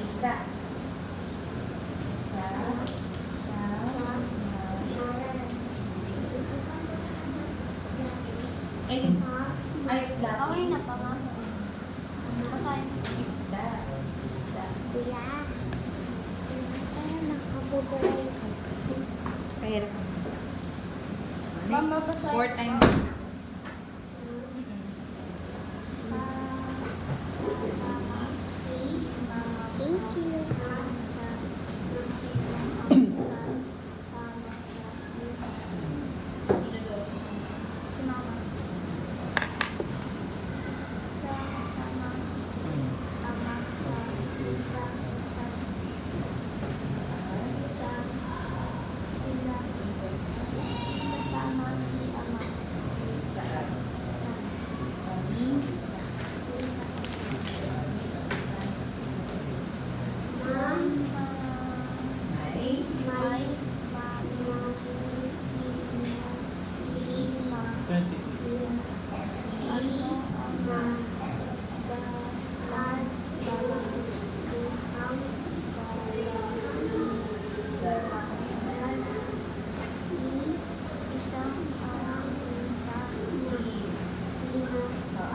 A: Isa. Ay, ay,
D: Okay na pa, mama. Basahin.
A: Isda.
D: Kuya. Ay, nakabubuhay ka.
A: Kaya
D: Mama,
A: next,
D: basahin
A: 4
D: mo.
A: times.
D: Thank you. Si mama. Kasama si ama. May
B: 20.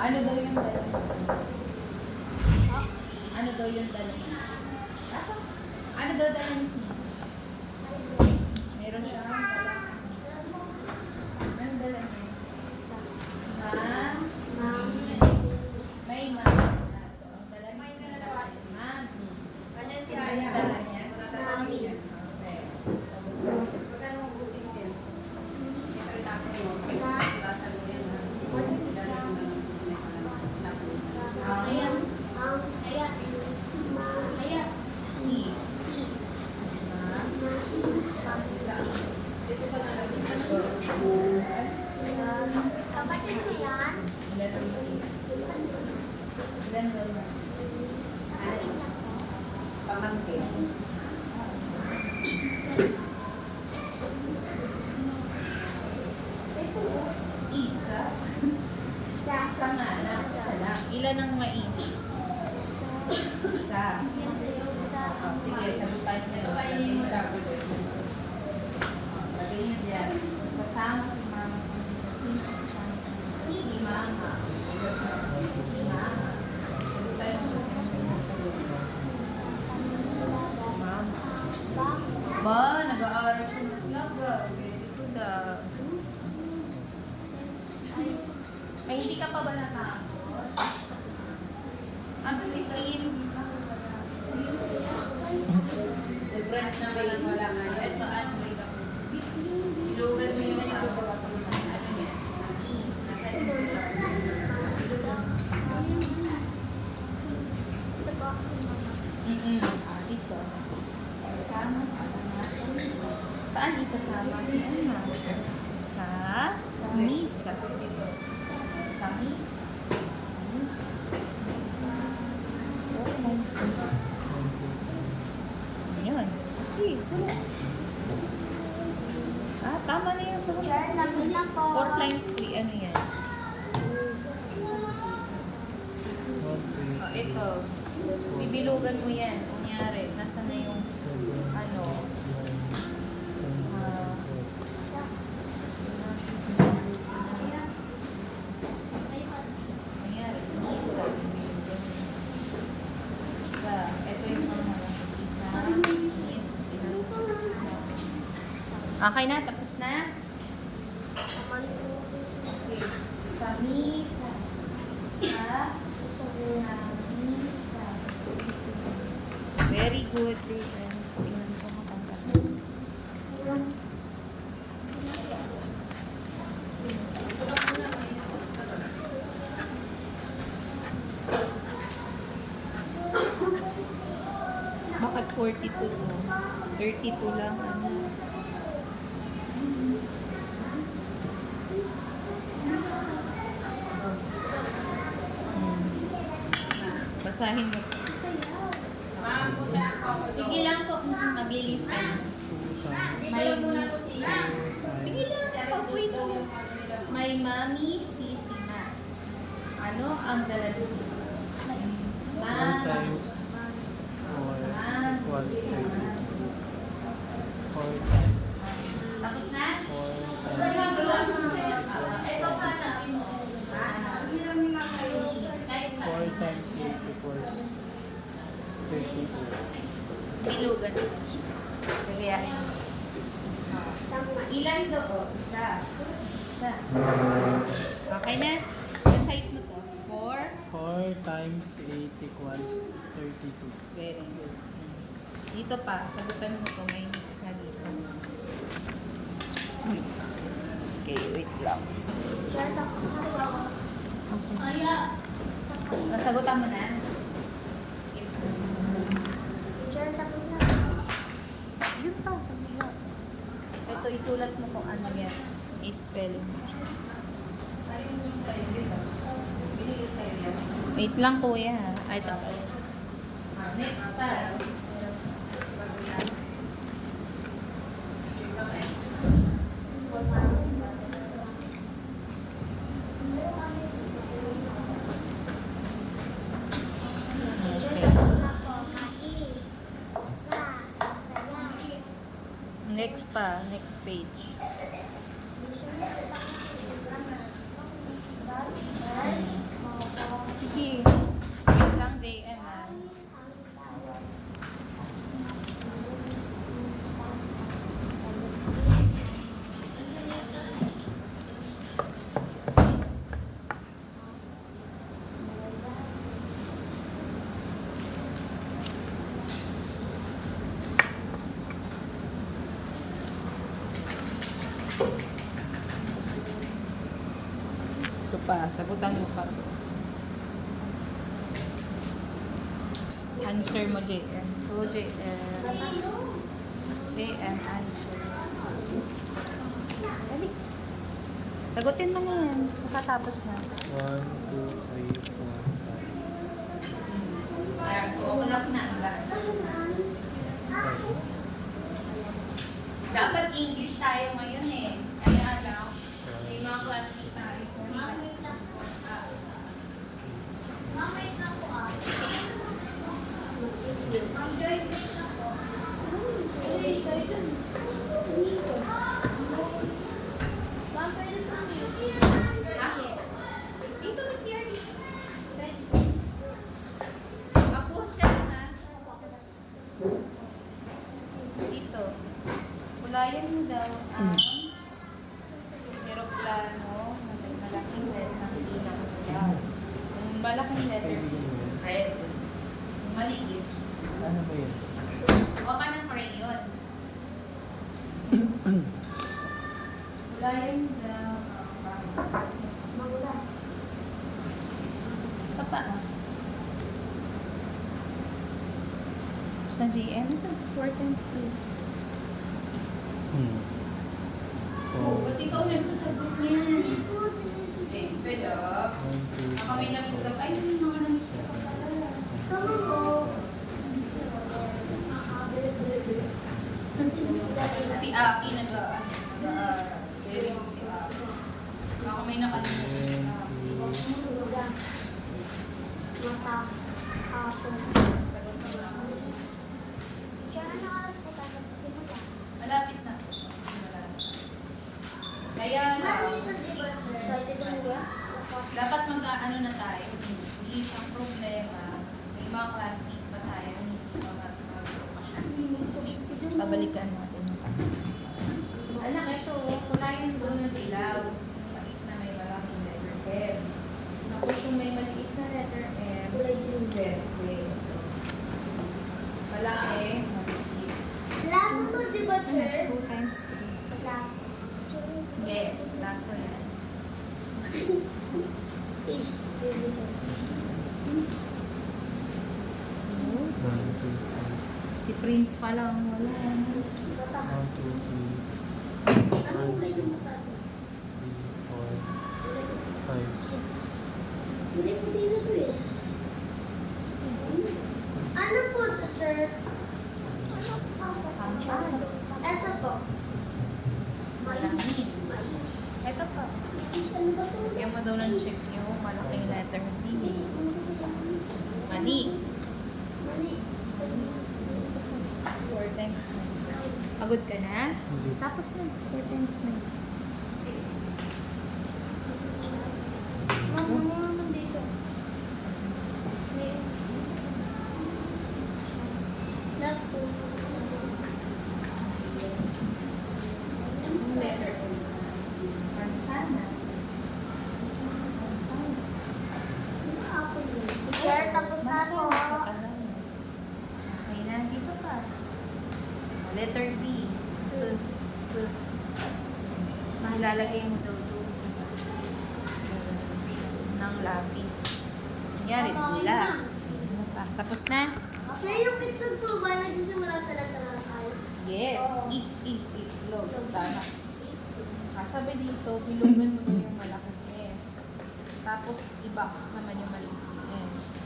A: Ano daw yung dala niya sa Ano daw yung dala niya? Asa? Ano daw dala niya sa Meron siya dala. Anong dala niya? May ma. So, ang dala niya sa Mami.
C: Ganyan si Ate.
A: Ilan daw na? Ay, pamangkin. Isa. Isa nga lang. Isa lang. Ilan ang mais? Isa. Oh, sige, sagutan niyo. Lagay niyo dyan. Sasama si mama sa si mama. Si mama. Sagutan niyo. Mama. Ba, nag-aaral siya ng laga. Very good ah. Ay, hindi ka pa ba natapos? Asa si Prince? Si Prince na walang wala ngayon. Ito, ano ba ito? Ilugan mo yun yung ano yan? Is. Nasa dito. Sasama si Ana. Saan isasama si Ana? Sa misa. Sa misa. Sa misa. Oh, nice. Ayan. Okay, sulat. Ah, tama na yung sulat. 4 times 3, ano yan? Oh, ito. Bibilugan mo yan. Kunyari, nasa na yung ano? Kunyari, isa. Isa. Ito yung mga isa. Is. Okay na, tapos na? Okay. Sa misa. Sa misa. Very good, Jaden. Tingnan ko makanta. Bakit 42 to? 32 lang, ano? Basahin mo. Sige lang po, mag-release ka na. May muna po siya. Sige lang, pag-wait mo. May mami, sisi na. Ano ang galalisi?
B: 1 times 4 equals 32. 4 times
A: Tapos na?
B: 4 times
A: Ito pa na. Kahit
B: 4
A: saan.
B: times 8 equals 32.
A: Bilugan. Gagayahin. Ilan to? Isa. Isa. Okay na? Recite mo to. 4.
B: 4 times 8 equals 32.
A: Very good. Dito pa, sagutan mo to. May mix na dito. Okay, wait lang. Nasagutan mo na? Yun pa, sabi mo. Ito, isulat mo kung ano yan. I-spelling mo. Wait lang, kuya. Ay, ito. Next pa. Next pa, next page. Sige. Wait lang, JM ah. Ito pa, sagutan mo pa. Answer mo, JM. So, JM. JM, answer. Dali. Sagutin mo na yan. Makatapos na.
B: 1, 2, 3, 4, 5.
A: Wala na. Dapat English tayo ngayon eh. Kaya lang, may mga classmate tayo.
D: Ma'am, wait lang po. Ma'am, wait lang po ah. Ma'am, Joy, wait lang po. Joy, Joy, dun. Ma'am, pwede po mute.
A: Dito na si Arlie.
D: Pwede.
A: Magbuhos ka na ha. Dito. Kulayan mo daw ang aeroplano na may malaking letter ng D na kulay. Yung malaking letter D, red. Yung maliit,
B: Ano ba yun?
A: huwag ka ng crayon. Kulayan mo daw ang
D: Magula.
A: Papa. Saan si M? 4 times 2. Oh, ba't ikaw nagsasagot niyan? Eh, pwede. Baka may namiss ka. Ay, may mga namiss ka pala.
D: Tama mo.
A: Si Aki very good si Aki. Baka may nakalimutan na.
D: Mata. Hapon.
A: Sagot mo na ako.
D: Kaya nakalas po tayo magsisimula.
A: Malapit na. Simula na. Kaya na,
D: Excited na ba?
A: dapat mag-ano na tayo. Hindi siyang problema. May mga classmate pa tayo. Hindi mag-profession. Babalikan natin. Anak, ito. Kulayan doon ng dilaw. Yung mais na may malaking letter M. Tapos yung may maliit na letter M.
D: Kulay green.
A: Verde. Malaki. Maliit.
D: Laso to, di ba, sir?
A: 2 times 3.
D: Laso.
A: Yes, laso yan.
D: Fish.
A: Si Prince pa lang wala.
D: Mataas.
B: 1, 2, 3,
D: Anong kayo sa tato?
B: 4, 5, 6.
D: Hindi ko dito to eh. Ano po to, sir?
A: San Carlos.
D: Ito po.
A: Salamin.
D: Mais.
A: Ito pa.
D: Mais, ano ba to?
A: Bigyan mo daw ng check yung malaking letter D. Mali.
D: Mali.
A: 4 times 9. Pagod ka na?
B: Hindi.
A: Tapos na. 4 times 9.
D: Ma'am, ano naman dito? May... Love po.
A: Yung letter O. Mansanas.
D: Ano ako yun? Teacher, tapos na ako.
A: Mansanas sa kanan. Okay na, dito pa. Letter B. Ilalagay mo daw doon sa taas ng lapis. Kunyari, bula. Ano pa? Tapos na?
D: Sir, yung itlog po ba nagsisimula sa letter na tayo?
A: Yes. Itlog. Danas. Kasabi dito, bilugan mo daw yung malaking S. Tapos, i-box naman yung maliit S.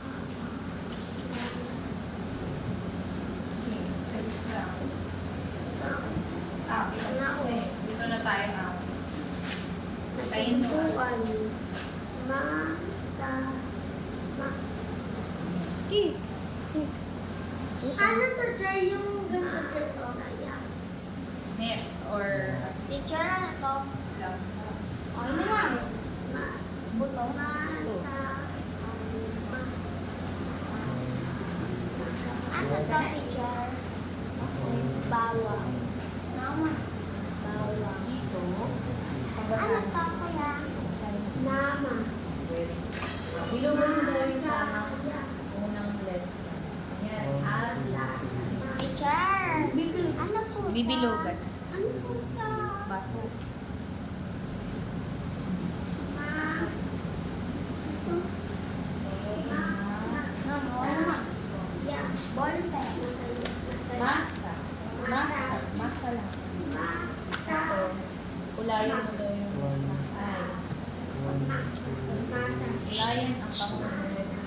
A: Okay. Sagot lang. Dito na tayo na. Tayin mo. Okay. Next.
D: Ano to, sir? Yung ganito, sir?
A: Net or
D: Teacher, ano to?
A: love.
D: Okay na lang. Buto. Ano to, teacher? Bawang. Bawang.
A: Dito.
D: Ano
A: Pagbasahan.
D: to, kuya? Nama.
A: Bilugan mo daw yung unang letter. Yan. Asa.
D: Teacher. Ano po?
A: Bibilugan.
D: Ano po to?
A: Bato.
D: Yeah, ball pen.
A: Masa. Masa lang. Ito. Kulayan mo daw yung ay. Kulayan ang pangunan.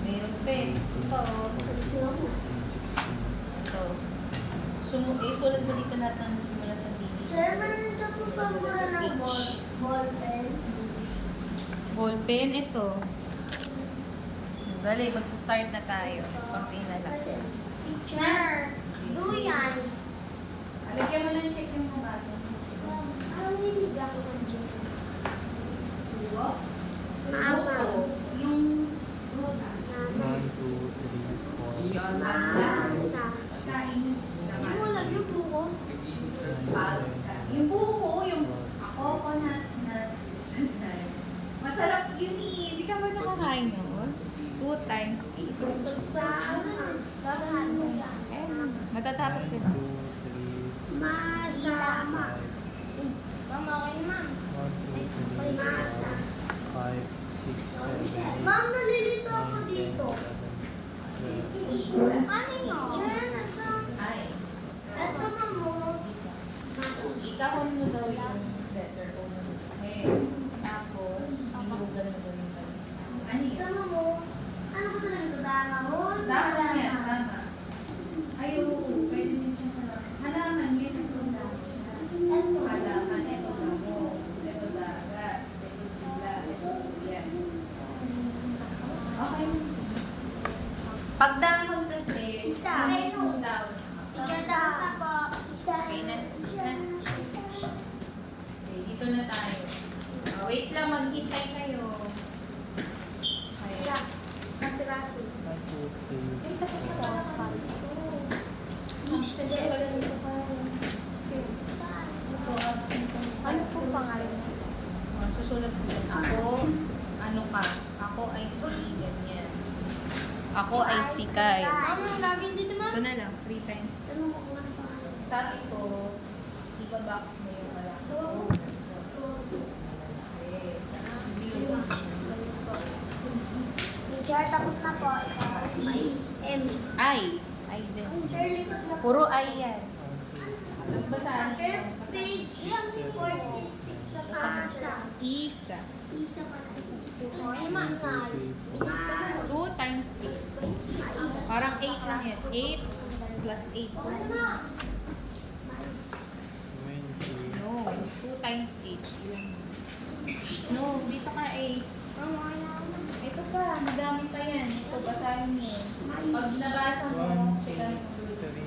E: Meron pen. Ito. Ito. Sulat mo dito lahat ng simula sa digit.
D: Sir, meron ka po ba mura ng ball pen?
E: Ball pen, ito. Dali, magsa-start na tayo. Konti na lang.
D: Sir, duyan.
E: Lagyan mo lang check yung mga basa.
D: Ang nilizak ko ng dyan.
E: Buo?
D: Mama.
E: Buo. Yung rutas.
B: 1, 2, 3, 4.
D: Masa.
E: Kain.
D: Hindi mo lang yung buko.
E: Yung buo, yung coconut nut. Masarap yun eh. Hindi ka ba nakakain no? 2 times 8.
D: Sa ano? Gagahan mo yan.
E: Matatapos ka na.
B: 2, 3,
D: Masama. Mama, okay na ma'am.
B: 1, 2, 3,
D: Masa.
B: 4, 5, 6, 7, 8,
D: Ma'am, nalilito ako
B: 9, 10,
D: dito.
B: 11, 12.
D: Ano yun? Yan, ito.
E: Ay.
D: Ito na mo.
E: Ikahon mo daw yung letter O na eh. Tapos, bilugan mo daw yung balik. Ano
D: Ito
E: yan?
D: na mo. Ano ko na lang ito? Dahon?
E: Tama yan, tama. Ayaw, pwede din siya halaman yan kasi halaman siya.
D: Ito.
E: Halaman, ito damo, ito dagat, ito tila, ito yan. Okay. Pag dahon kasi,
D: Isa.
E: yung down.
D: Isa. Isa.
E: Okay na, isa. Okay, dito na tayo. Wait lang, maghintay kayo. Okay.
D: Isa. Isang piraso.
B: 1, 2, 3,
D: Ay, tapos na pala ka.
E: Ito, absent ka.
D: Ano po pangalan?
E: Susulat ko yan. Ako, ano ka? Ako ay si ganyan. Ako ay si Kyle.
D: Ano ang gagawin dito, ma'am?
E: Ito na lang, 3 times.
D: Tanong ko kung ano pangalan.
E: Sabi ko, iba-box mo yung malaki. Okay.
D: Teacher, tapos na po. Is. M.
E: Ay. Ay din.
D: Sir, likod na po.
E: Puro ay yan. Tapos basahin
D: Sir,
E: mo.
D: page 46 na pasa.
E: Isa.
D: Isa pa na. Ay, ma'am.
E: 2 times 8. Parang 8 lang yan. 8 plus 8.
B: 20.
E: No. 2 times 8. No, dito ka Ace. Ito pa, madami pa yan. Ito, basahin mo. Pag nabasa mo, checkan mo.
B: 1, 2, 3,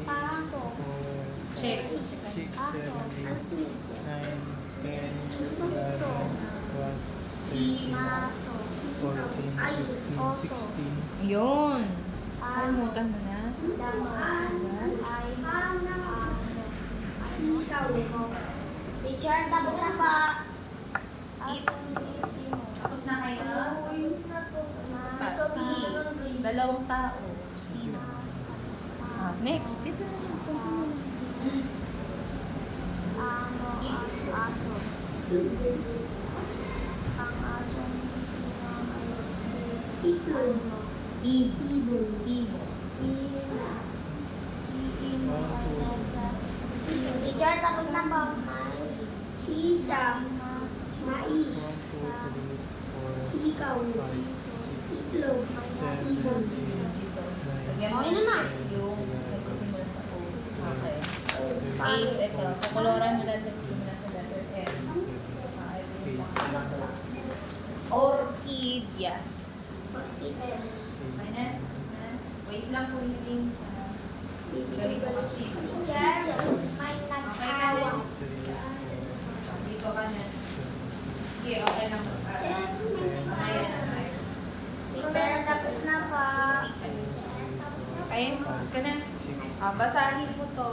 E: Check.
B: 6, 7, 8, 9, 10, 11, 12, 13, 14, 15, 16.
A: Yun. Kalimutan mo na.
D: Teacher, tapos na pa.
E: Tapos na kayo.
A: Si. Dalawang tao. Sino? Next. Dito na lang.
D: Aso. Ang aso
A: Ibo. Ibo.
D: Teacher, tapos na pa. Isa. Mais.
B: 1, 2, 3, 4,
D: Ikaw.
B: 5, 6,
D: Itlog.
B: 7, 8,
A: Dito.
B: 9,
A: Lagyan mo
D: Okay naman.
A: yung nagsisimula sa O. Okay.
B: 10,
A: Ace, ito. Kukoloran mo lang nagsisimula sa letter M. Orchid, yes. Okay na? Tapos na? Wait lang po yung things. Galing ko kasi.
D: Teacher, may nag-awa.
A: Dito ka na. Sige, okay lang. Kaya na.
D: Teacher, tapos na pa.
A: Okay, tapos ka na. Basahin mo to.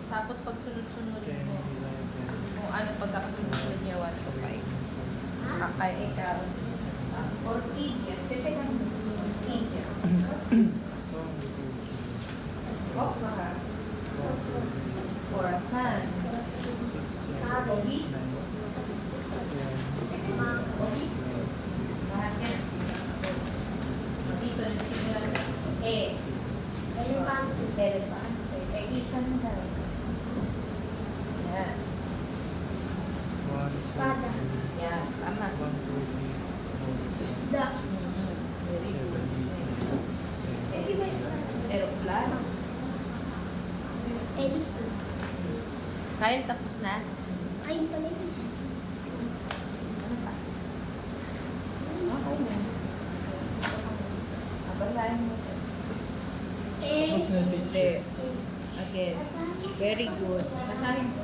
A: Tapos pag sunod-sunodin mo. Kung ano pagkakasunod niya, 1 to 5. Okay, ikaw. Orchid, yes. Check lang mo. Orchid, yes. Okra. Corazon. Obis. Obis. Lahat yan. Dito, nagsimula sa E. Elephant. Isa mo daw. Yan.
D: Espada.
A: Yan. Tama.
D: Isda.
A: Very good. Iba isa. Aeroplano.
D: Edison.
A: Kyle, tapos na?
D: Ayun pala yun.
A: Ano pa? Okay na. Basahin mo ito.
B: Tapos na, teacher.
A: Again. Very good. Basahin mo.